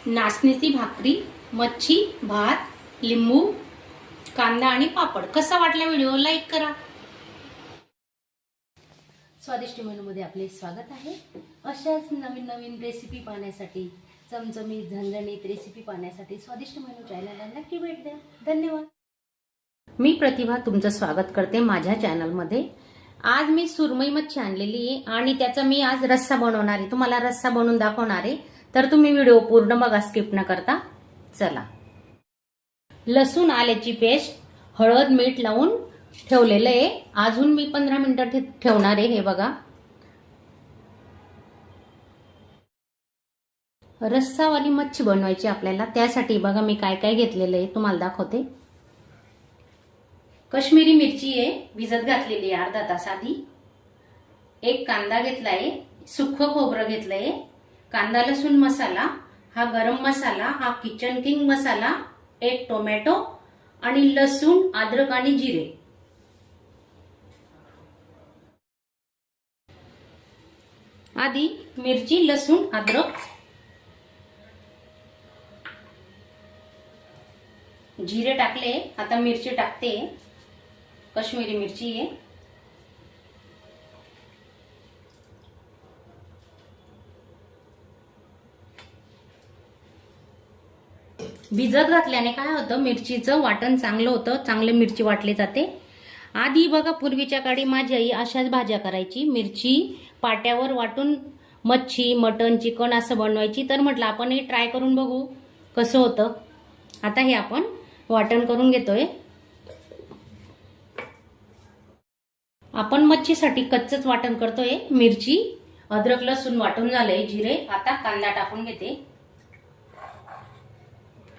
नाचणीची भाकरी, मच्छी, भात, लिंबू, कांदा आणि पापड. कसा वाटला व्हिडिओ? लाईक करा. स्वादिष्ट मेनूमध्ये आपले स्वागत आहे. अशाच नवीन नवीन रेसिपी पाहण्यासाठी, चमचमीत झणझणीत रेसिपी पाहण्यासाठी स्वादिष्ट मेनू चॅनलला नक्की भेट द्या. धन्यवाद. मी प्रतिभा तुमचं स्वागत करते माझ्या चॅनलमध्ये. आज मी सुरमई मच्छी आणलेली आहे आणि त्याचा मी आज रस्सा बनवणार आहे. तुम्हाला रस्सा बनवून दाखवणार आहे, तर तुम्ही व्हिडिओ पूर्ण बघा, स्किप न करता. चला. लसूण आल्याची पेस्ट, हळद, मीठ लावून ठेवलेलं आहे. अजून मी 15 मिनिटं ठेवणार आहे. हे बघा, रस्सावाली मच्छी बनवायची आपल्याला. त्यासाठी बघा मी काय काय घेतलेलं आहे तुम्हाला दाखवते. काश्मीरी मिरची आहे, भिजत घातलेली आहे अर्धा तास आधी. एक कांदा घेतलाय, सुक्खं खोबरं घेतलंय, कांदा लसूण मसाला, हा गरम मसाला, हा किचन किंग मसाला, एक टोमॅटो आणि लसूण, अद्रक आणि जिरे. आधी मिरची, लसूण, अद्रक, जिरे टाकले. आता मिरची टाकते. काश्मीरी मिरची आहे. भिजत घातल्याने काय होतं, मिरचीचं वाटण चांगलं होतं, चांगले मिरची वाटली जाते. आधी बघा, पूर्वीच्या काळी माझी आई अशाच भाज्या करायची. मिरची पाट्यावर वाटून मच्छी, मटण, चिकन असं बनवायची. तर म्हटलं आपण हे ट्राय करून बघू कसं होतं. आता हे आपण वाटण करून घेतोय. आपण मच्छीसाठी कच्चच वाटण करतोय. मिरची, अद्रक, लसूण वाटून झालंय, जिरे. आता कांदा टाकून घेते,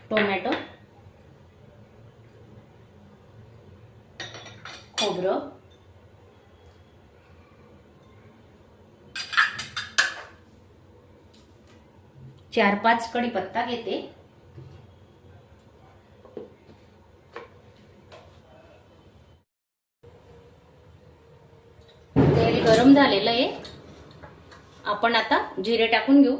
टोमॅटो, खोबरं, चार पाच कढीपत्ता घेते, तेल गरम झालेलं आहे. आपण आता जिरे टाकून घेऊ.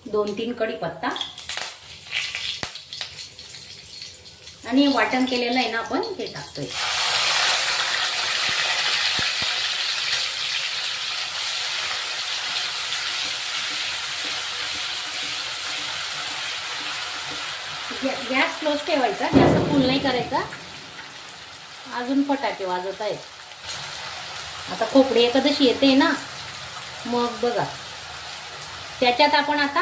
दोन तीन कढीपत्ता आणि वाटण केलेलं आहे ना आपण, ते टाकतोय. गॅस स्लो ठेवायचा, जास्त फुल नाही करायचा. अजून फटाके वाजवत आहेत. आता खोपडी एकादशी येते ना, मग बघा. त्याच्यात आपण आता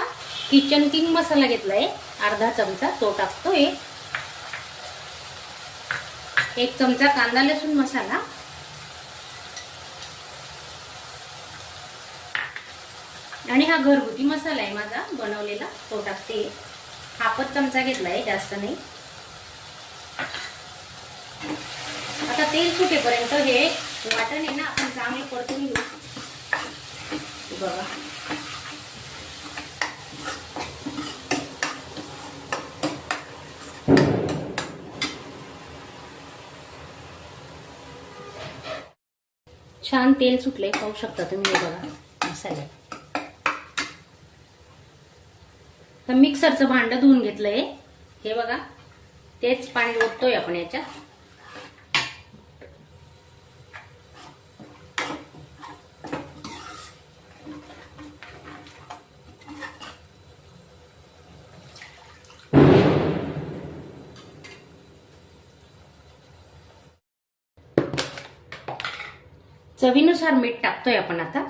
किचन किंग मसाला घेतलाय अर्धा चमचा, तो टाकतोय. एक चमचा कांदा लसूण मसाला, आणि हा घरगुती मसाला आहे माझा बनवलेला, तो टाकते. हाफच चमचा घेतलाय, जास्त नाही. आता तेल सुटेपर्यंत हे वाटण आहे ना आपण चांगलं परतून घेऊ. बघा, छान तेल सुटले, पाहू शकता तुम्ही. हे बघा मसाला. तर मिक्सरचं भांड धुवून घेतलंय. हे बघा, तेच पाणी ओततोय आपण याच्यात. चवीनुसार मीठ टाकतोय आपण आता.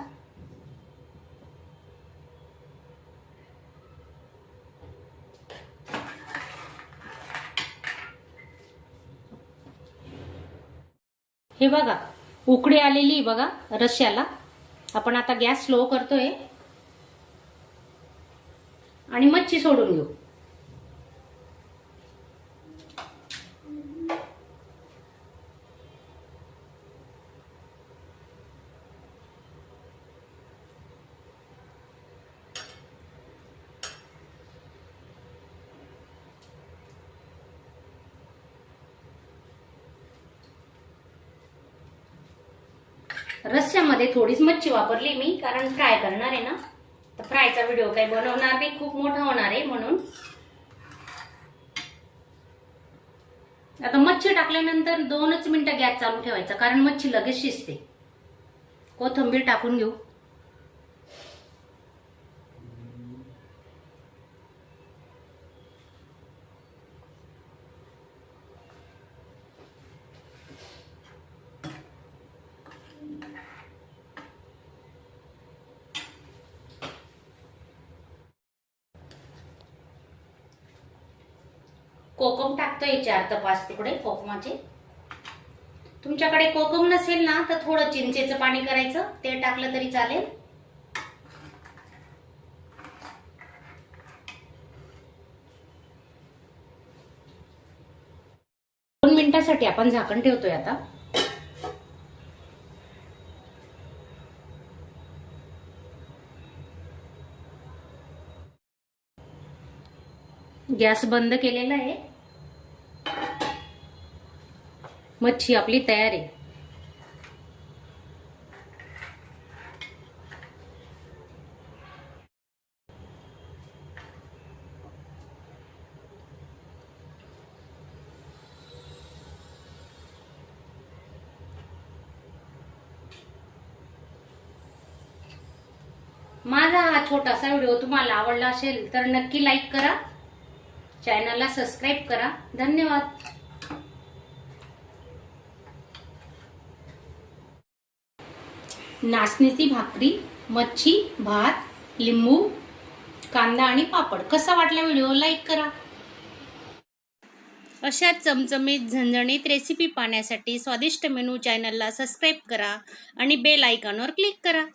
हे बघा, उकळी आलेली बघा रश्श्याला. आपण आता गॅस स्लो करतोय आणि मच्छी सोडून घेऊ. रस्स्यामध्ये थोडीच मच्छी वापरली मी, कारण फ्राय करणार आहे ना, तर फ्रायचा व्हिडिओ काही बनवणार नाही, खूप मोठा होणार आहे म्हणून. आता मच्छी टाकल्यानंतर 2च मिनिटं गॅस चालू ठेवायचा, कारण मच्छी लगेच शिजते. कोथिंबीर टाकून घेऊ. कोकम टाकतोय 4 ते 5 तुकडे कोकमाचे. तुमच्याकडे कोकम नसेल ना तर थोडं चिंचेचं पाणी करायचं, ते टाकलं तरी चालेल. दोन मिनिटांसाठी आपण झाकण ठेवतोय आता. गॅस बंद केलेला आहे. मच्छी आपली तयार आहे. माझा हा छोटासा व्हिडिओ तुम्हाला आवडला असेल तर नक्की लाईक करा, चॅनलला सबस्क्राईब करा. धन्यवाद. नाचणीची भाकरी, मच्छी, भात, लिंबू, कांदा आणि पापड. कसा वाटला व्हिडिओ लाईक करा. अशा चमचमीत झणझणीत रेसिपी पाहण्यासाठी स्वादिष्ट मेनू चॅनलला सबस्क्राईब करा आणि बेल आयकॉनवर क्लिक करा.